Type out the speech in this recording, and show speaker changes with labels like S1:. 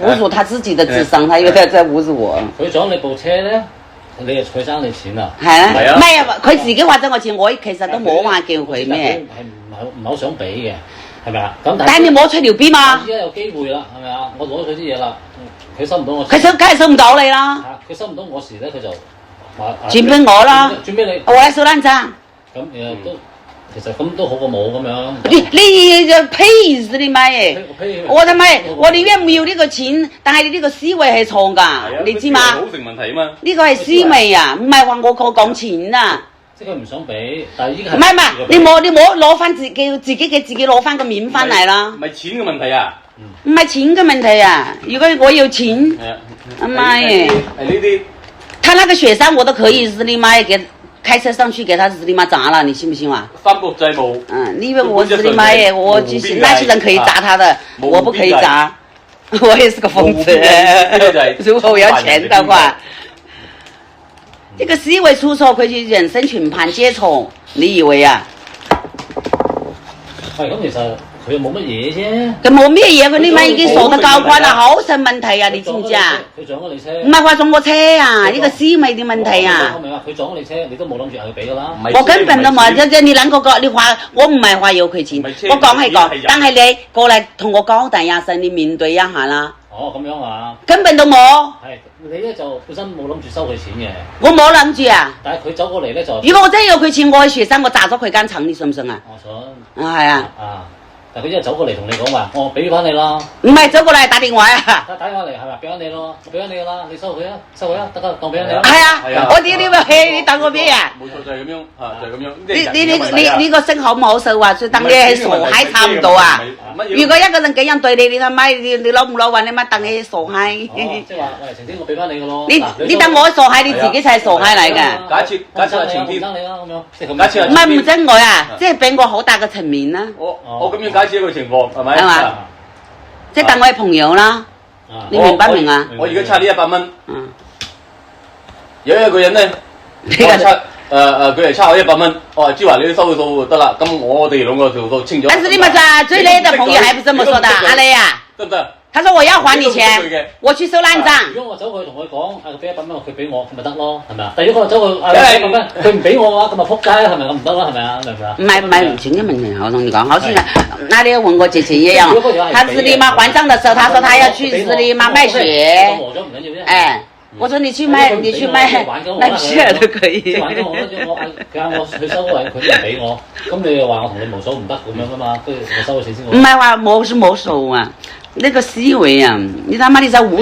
S1: 侮辱他自己的智商，他又在侮辱我。
S2: 佢撞你部車咧，佢爭你錢啊？
S1: 係啊，唔係佢自己花咗我錢，我其實都冇話叫佢咩。
S2: 係唔係好想俾嘅，係咪啊？咁
S1: 但係你摸出條邊嘛？
S2: 而家有機會啦，係咪啊？我攞佢啲嘢啦，佢收唔到我。
S1: 佢梗係收唔到你啦。
S2: 佢收唔到我時咧，佢就話
S1: 轉俾我啦。
S2: 轉俾你。
S1: 我喺小蘭站。
S2: 咁都其實咁都好過冇咁樣。
S1: 你就屁事你媽耶！我他媽，我寧願唔要呢個錢，但係你呢個思維係錯㗎，你知嘛？
S3: 好成問題啊嘛。
S1: 呢個係思維啊，唔係話我講錢啊。
S2: 即係佢唔想俾，但係依家
S1: 唔係，你冇攞翻自己嘅自己攞翻個面翻嚟啦。
S3: 唔係錢嘅問題啊。
S1: 唔係錢嘅問題啊！如果我有錢，阿媽耶！
S3: 係呢啲。
S1: 他那個雪山我都可以日你媽耶給開車上去給他日你媽砸了，你信不信啊？
S3: 三國際冇。
S1: 你以為我日你媽耶？我就是那些人可以砸他的，我不可以砸。我也是個瘋子。如果我要錢的話，這個思維出錯，佢就人生全盤皆錯。你以為啊？
S2: 係咁，其實佢又冇乜嘢啫。
S1: 佢冇咩嘢，佢呢晚已經傻得夠慣啦，好成問題啊！你知唔知啊？
S2: 佢撞咗你車。
S1: 唔係話撞我車啊，呢個思維啲問題啊。
S2: 我明啊，佢撞咗你車，你都冇諗住係佢俾噶啦。
S1: 我根本都冇，即你兩個，你話我唔係話要佢錢，我講係講，但係你過嚟同我交代一聲，你面對一下啦。
S2: 哦，咁樣啊？
S1: 根本都冇。
S2: 係你咧就本身冇諗住收佢錢嘅。
S1: 我冇諗住啊。
S2: 但係佢走過嚟咧就。
S1: 如果我真係要佢錢，我去雪山，我炸咗佢間廠，你信唔信啊？
S2: 我信。
S1: 係啊。
S2: 但佢一走過嚟同你講話，我俾翻你啦。
S1: 唔係走過嚟打電話啊。
S2: 打電話嚟係咪？俾翻你咯，我俾翻你噶啦，你收佢啊，收佢啊，得噶，當俾翻你啦。
S1: 係啊，我啲你等我咩啊？
S3: 冇錯就係咁樣，就係咁樣。
S1: 你個聲好唔好受啊？等你係傻閪差唔多啊！如果一個人咁樣對你，你他媽你攞唔攞運？你乜等你傻閪？
S2: 即係話喂，晴天我俾翻你噶咯。
S1: 你等我傻閪，你自己就係傻閪嚟㗎。
S3: 假設係晴天，
S2: 你啦咁樣。
S3: 假設
S1: 唔係唔真愛啊，即係俾我好大嘅層面啦。
S3: 我咁樣假設一個情況係咪？
S1: 係嘛？即係當我係朋友啦。你明白明啊？
S3: 我而家差呢100蚊。有一個人咧，佢嚟差我100蚊，我話知話你收佢數得啦，咁我哋兩個條數清咗。
S1: 但是你們說最累的朋友還不這麼說的，阿雷啊，
S3: 得唔得？
S1: 他說我要還你錢，我去收爛賬。
S2: 如果我走去同佢講，俾100蚊佢俾我，咁咪得咯，係咪啊？但如果我走去100蚊，佢唔俾我嘅話，咁咪撲街啦，係咪咁唔得啦，係咪啊？明唔明啊？
S1: 唔係錢嘅問題，我同你講，好似那裡問我姐姐一樣，他日你媽還賬的時候，他說他要去日你媽賣血，哎。我說你去賣血都可以。
S2: 玩緊我啦，佢嗌我去收位，佢都唔俾我，咁你又話我同你無數唔得咁樣噶嘛？跟住我收咗錢先。
S1: 唔係話冇數啊，呢個思維啊，你他媽你在侮辱。